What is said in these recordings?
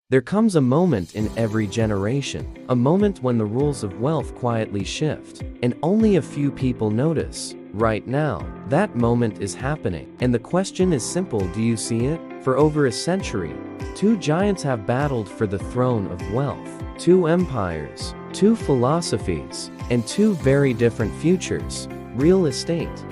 There comes a moment in every generation, a moment when the rules of wealth quietly shift, and only a few people notice. Right now, that moment is happening, and the question is simple: do you see it? For over a century, two giants have battled for the throne of wealth. Two empires, two philosophies, and two very different futures. Real estate,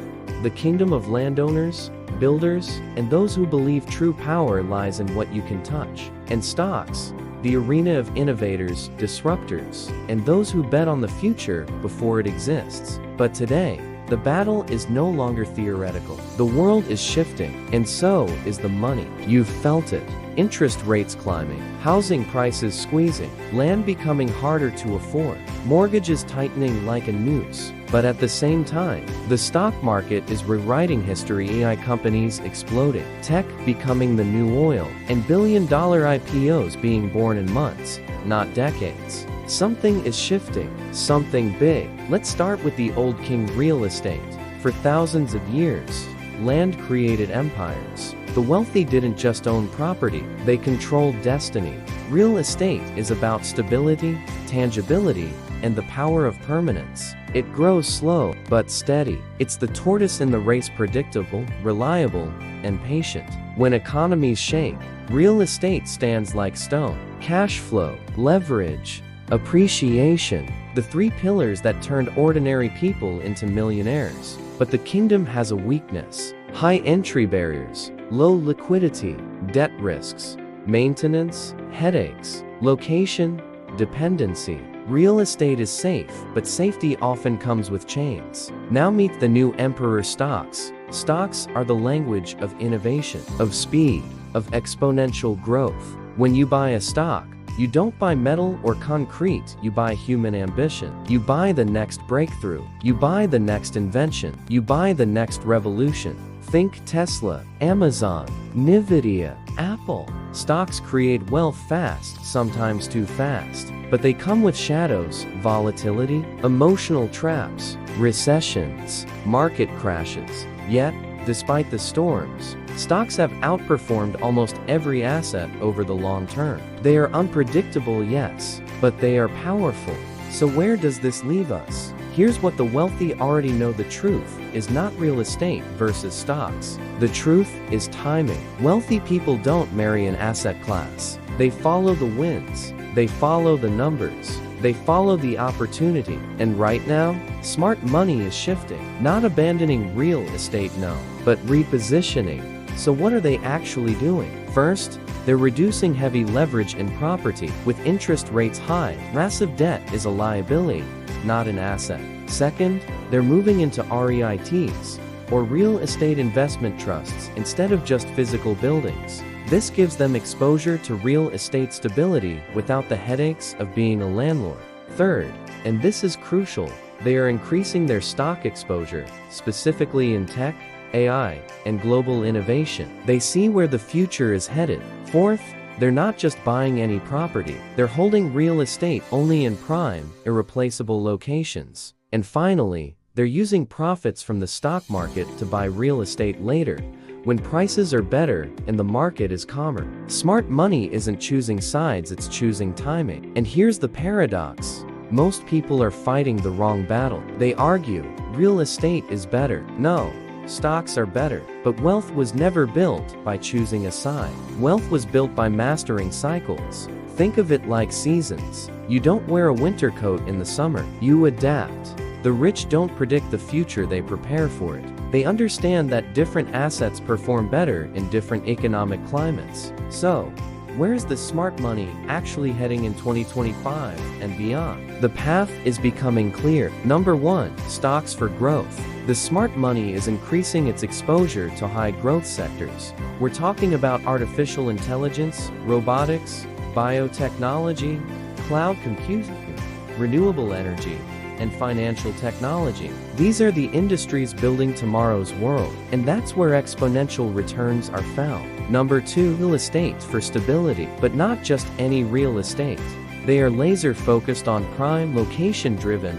the kingdom of landowners, builders, and those who believe true power lies in what you can touch. And stocks, the arena of innovators, disruptors, and those who bet on the future before it exists. But today, the battle is no longer theoretical. The world is shifting, and so is the money. You've felt it. Interest rates climbing, housing prices squeezing, land becoming harder to afford, mortgages tightening like a noose. But at the same time, the stock market is rewriting history. AI companies exploding, tech becoming the new oil, and billion-dollar IPOs being born in months, not decades. Something is shifting, something big. Let's start with the old king: real estate. For thousands of years, land created empires. The wealthy didn't just own property, they controlled destiny. Real estate is about stability, tangibility, and the power of permanence. It grows slow, but steady. It's the tortoise in the race: predictable, reliable, and patient. When economies shake, real estate stands like stone. Cash flow, leverage, appreciation, the three pillars that turned ordinary people into millionaires. But the kingdom has a weakness: high entry barriers, low liquidity, debt risks, maintenance, headaches, location, dependency. Real estate is safe, but safety often comes with chains. Now meet the new emperor: stocks. Stocks are the language of innovation, of speed, of exponential growth. When you buy a stock, you don't buy metal or concrete, you buy human ambition. You buy the next breakthrough. You buy the next invention. You buy the next revolution. Think Tesla, Amazon, Nvidia, Apple. Stocks create wealth fast, sometimes too fast. But they come with shadows: volatility, emotional traps, recessions, market crashes. Yet, despite the storms, stocks have outperformed almost every asset over the long term. They are unpredictable, yes, but they are powerful. So where does this leave us? Here's what the wealthy already know: the truth is not real estate versus stocks. The truth is timing. Wealthy people don't marry an asset class. They follow the winds. They follow the numbers. They follow the opportunity. And right now, smart money is shifting. Not abandoning real estate, no, but repositioning. So what are they actually doing? First, they're reducing heavy leverage in property. With interest rates high, massive debt is a liability, not an asset. Second, they're moving into REITs, or real estate investment trusts, instead of just physical buildings. This gives them exposure to real estate stability without the headaches of being a landlord. Third, and this is crucial, they are increasing their stock exposure, specifically in tech, AI, and global innovation. They see where the future is headed. Fourth, they're not just buying any property, they're holding real estate only in prime, irreplaceable locations. And finally, they're using profits from the stock market to buy real estate later, when prices are better and the market is calmer. Smart money isn't choosing sides, it's choosing timing. And here's the paradox: most people are fighting the wrong battle. They argue, real estate is better. No, stocks are better. But wealth was never built by choosing a side. Wealth was built by mastering cycles. Think of it like seasons. You don't wear a winter coat in the summer. You adapt. The rich don't predict the future, they prepare for it. They understand that different assets perform better in different economic climates. So, where's the smart money actually heading in 2025 and beyond? The path is becoming clear. Number 1, stocks for growth. The smart money is increasing its exposure to high growth sectors. We're talking about artificial intelligence, robotics, biotechnology, cloud computing, renewable energy, and financial technology. These are the industries building tomorrow's world, and that's where exponential returns are found. Number 2, real estate for stability, but not just any real estate. They are laser focused on prime, location-driven,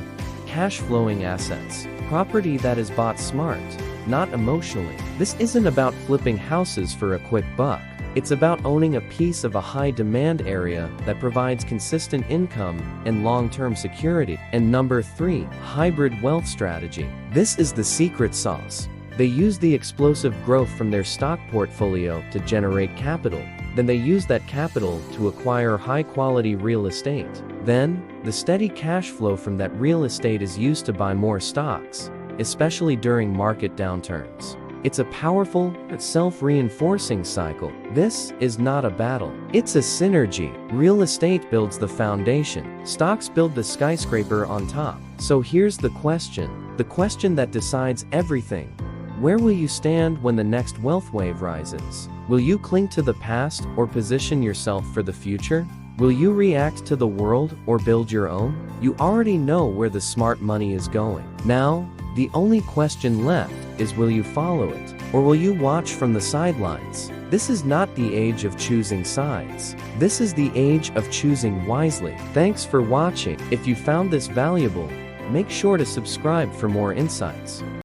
cash-flowing assets. Property that is bought smart, not emotionally. This isn't about flipping houses for a quick buck. It's about owning a piece of a high-demand area that provides consistent income and long-term security. And number 3, hybrid wealth strategy. This is the secret sauce. They use the explosive growth from their stock portfolio to generate capital. Then they use that capital to acquire high-quality real estate. Then, the steady cash flow from that real estate is used to buy more stocks, especially during market downturns. It's a powerful, self-reinforcing cycle. This is not a battle. It's a synergy. Real estate builds the foundation. Stocks build the skyscraper on top. So here's the question that decides everything. Where will you stand when the next wealth wave rises? Will you cling to the past or position yourself for the future? Will you react to the world or build your own? You already know where the smart money is going. Now, the only question left is, will you follow it, or will you watch from the sidelines? This is not the age of choosing sides. This is the age of choosing wisely. Thanks for watching. If you found this valuable, make sure to subscribe for more insights.